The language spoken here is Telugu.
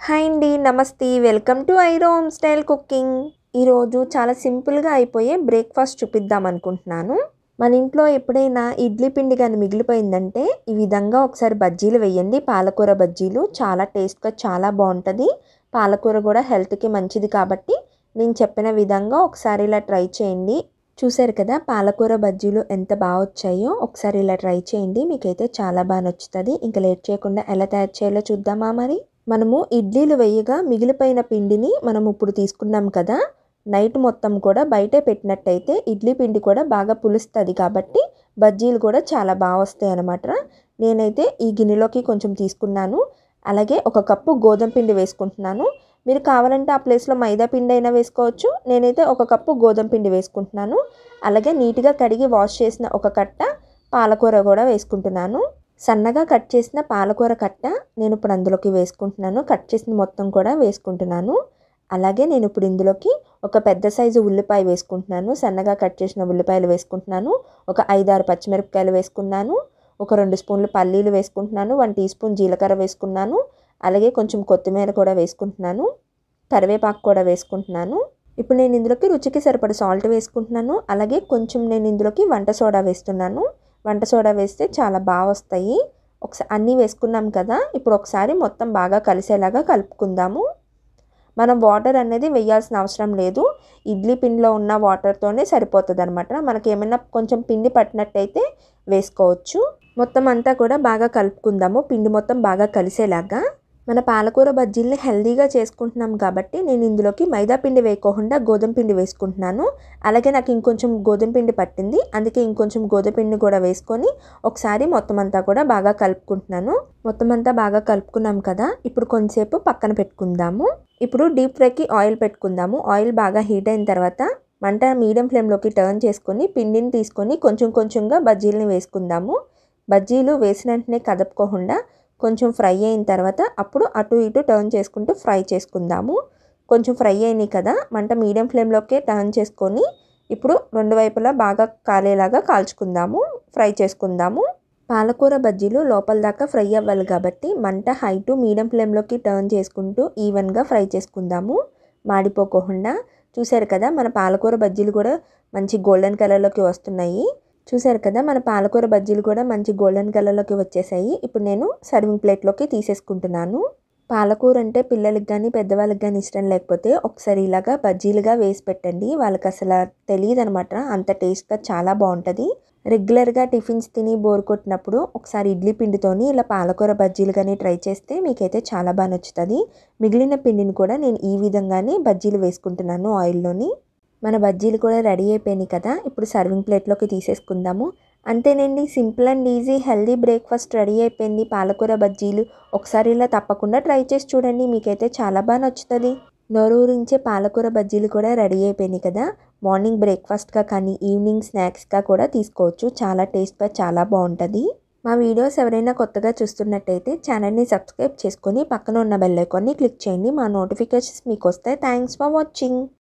హాయ్ అండి, నమస్తే. వెల్కమ్ టు ఐరో హోమ్ స్టైల్ కుకింగ్. ఈరోజు చాలా సింపుల్గా అయిపోయే బ్రేక్ఫాస్ట్ చూపిద్దాం అనుకుంటున్నాను. మన ఇంట్లో ఎప్పుడైనా ఇడ్లీ పిండి కానీ మిగిలిపోయిందంటే ఈ విధంగా ఒకసారి బజ్జీలు వేయండి. పాలకూర బజ్జీలు చాలా టేస్ట్గా చాలా బాగుంటుంది. పాలకూర కూడా హెల్త్కి మంచిది కాబట్టి నేను చెప్పిన విధంగా ఒకసారి ఇలా ట్రై చేయండి. చూసారు కదా పాలకూర బజ్జీలు ఎంత బాగా వచ్చాయో. ఒకసారి ఇలా ట్రై చేయండి, మీకైతే చాలా బాగా నచ్చుతుంది. ఇంకా లేట్ చేయకుండా ఎలా తయారు చేయాలో చూద్దామా. మరి మనము ఇడ్లీలు వేయగా మిగిలిపోయిన పిండిని మనం ఇప్పుడు తీసుకున్నాం కదా, నైట్ మొత్తం కూడా బయటే పెట్టినట్టయితే ఇడ్లీ పిండి కూడా బాగా పులుస్తుంది కాబట్టి బజ్జీలు కూడా చాలా బాగా వస్తాయి అన్నమాట. నేనైతే ఈ గిన్నెలోకి కొంచెం తీసుకున్నాను. అలాగే ఒక కప్పు గోధుమ పిండి వేసుకుంటున్నాను. మీరు కావాలంటే ఆ ప్లేస్లో మైదా పిండి అయినా వేసుకోవచ్చు. నేనైతే ఒక కప్పు గోధుమ పిండి వేసుకుంటున్నాను. అలాగే నీట్గా కడిగి వాష్ చేసిన ఒక కట్ట పాలకూర కూడా వేసుకుంటున్నాను. సన్నగా కట్ చేసిన పాలకూర కట్ట నేను ఇప్పుడు అందులోకి వేసుకుంటున్నాను. కట్ చేసిన మొత్తం కూడా వేసుకుంటున్నాను. అలాగే నేను ఇప్పుడు ఇందులోకి ఒక పెద్ద సైజు ఉల్లిపాయ వేసుకుంటున్నాను. సన్నగా కట్ చేసిన ఉల్లిపాయలు వేసుకుంటున్నాను. ఒక 5-6 పచ్చిమిరపకాయలు వేసుకున్నాను. ఒక 2 స్పూన్లు పల్లీలు వేసుకుంటున్నాను. 1 టీ స్పూన్ జీలకర్ర వేసుకున్నాను. అలాగే కొంచెం కొత్తిమీర కూడా వేసుకుంటున్నాను. కరివేపాకు కూడా వేసుకుంటున్నాను. ఇప్పుడు నేను ఇందులోకి రుచికి సరిపడ సాల్ట్ వేసుకుంటున్నాను. అలాగే కొంచెం నేను ఇందులోకి వంట సోడా వేస్తున్నాను. వంట సోడా వేస్తే చాలా బాగా వస్తాయి. ఒకసారి అన్నీ వేసుకున్నాం కదా, ఇప్పుడు ఒకసారి మొత్తం బాగా కలిసేలాగా కలుపుకుందాము. మనం వాటర్ అనేది వేయాల్సిన అవసరం లేదు. ఇడ్లీ పిండిలో ఉన్న వాటర్తోనే సరిపోతుంది అనమాట. మనకి ఏమైనా కొంచెం పిండి పట్టినట్టయితే వేసుకోవచ్చు. మొత్తం అంతా కూడా బాగా కలుపుకుందాము, పిండి మొత్తం బాగా కలిసేలాగా. మన పాలకూర బజ్జీల్ని హెల్దీగా చేసుకుంటున్నాం కాబట్టి నేను ఇందులోకి మైదా పిండి వేయకోకుండా గోధుమ పిండి వేసుకుంటున్నాను. అలాగే నాకు ఇంకొంచెం గోధుమ పిండి పట్టింది, అందుకే ఇంకొంచెం గోధుమ పిండి కూడా వేసుకొని ఒకసారి మొత్తం అంతా కూడా బాగా కలుపుకుంటున్నాను. మొత్తం అంతా బాగా కలుపుకున్నాం కదా, ఇప్పుడు కొంచెంసేపు పక్కన పెట్టుకుందాము. ఇప్పుడు డీప్ ఫ్రైకి ఆయిల్ పెట్టుకుందాము. ఆయిల్ బాగా హీట్ అయిన తర్వాత మంట మీడియం ఫ్లేమ్లోకి టర్న్ చేసుకొని పిండిని తీసుకొని కొంచెం కొంచెంగా బజ్జీలని వేసుకుందాము. బజ్జీలు వేసిన వెంటనే కదపకుండా కొంచెం ఫ్రై అయిన తర్వాత అప్పుడు అటు ఇటు టర్న్ చేసుకుంటూ ఫ్రై చేసుకుందాము. కొంచెం ఫ్రై అయినాయి కదా, మంట మీడియం ఫ్లేమ్లోకే టర్న్ చేసుకొని ఇప్పుడు రెండు వైపులా బాగా కాలేలాగా కాల్చుకుందాము, ఫ్రై చేసుకుందాము. పాలకూర బజ్జీలు లోపల దాకా ఫ్రై అవ్వాలి కాబట్టి మంట హై టు మీడియం ఫ్లేమ్లోకి టర్న్ చేసుకుంటూ ఈవెన్గా ఫ్రై చేసుకుందాము, మాడిపోకుండా. చూసారు కదా మన పాలకూర బజ్జీలు కూడా మంచి గోల్డెన్ కలర్లోకి వస్తున్నాయి. చూసారు కదా మన పాలకూర బజ్జీలు కూడా మంచి గోల్డెన్ కలర్లోకి వచ్చేసాయి. ఇప్పుడు నేను సర్వింగ్ ప్లేట్లోకి తీసేసుకుంటున్నాను. పాలకూర అంటే పిల్లలకి కానీ పెద్దవాళ్ళకి కానీ ఇష్టం లేకపోతే ఒకసారి ఇలాగా బజ్జీలుగా వేసి పెట్టండి. వాళ్ళకి అసలు తెలియదు అనమాట, అంత టేస్ట్గా చాలా బాగుంటుంది. రెగ్యులర్గా టిఫిన్స్ తిని బోర్ కొట్టినప్పుడు ఒకసారి ఇడ్లీ పిండితోని ఇలా పాలకూర బజ్జీలు కానీ ట్రై చేస్తే మీకైతే చాలా బాగా నచ్చుతుంది. మిగిలిన పిండిని కూడా నేను ఈ విధంగానే బజ్జీలు వేసుకుంటున్నాను ఆయిల్లోని. మన బజ్జీలు కూడా రెడీ అయిపోయినాయి కదా, ఇప్పుడు సర్వింగ్ ప్లేట్లోకి తీసేసుకుందాము. అంతేనండి, simple and easy healthy breakfast ready అయిపోయింది. పాలకూర బజ్జీలు ఒకసారి ఇలా తప్పకుండా ట్రై చేసి చూడండి, మీకైతే చాలా బాగా నచ్చుతుంది. నోరూరించే పాలకూర బజ్జీలు కూడా రెడీ అయిపోయినాయి కదా. మార్నింగ్ బ్రేక్ఫాస్ట్గా కానీ ఈవినింగ్ స్నాక్స్గా కూడా తీసుకోవచ్చు. చాలా టేస్ట్గా చాలా బాగుంటుంది. మా వీడియోస్ ఎవరైనా కొత్తగా చూస్తున్నట్టయితే ఛానల్ని సబ్స్క్రైబ్ చేసుకొని పక్కన ఉన్న బెల్ ఐకాన్ని క్లిక్ చేయండి. మా నోటిఫికేషన్స్ మీకు వస్తాయి. Thanks for watching.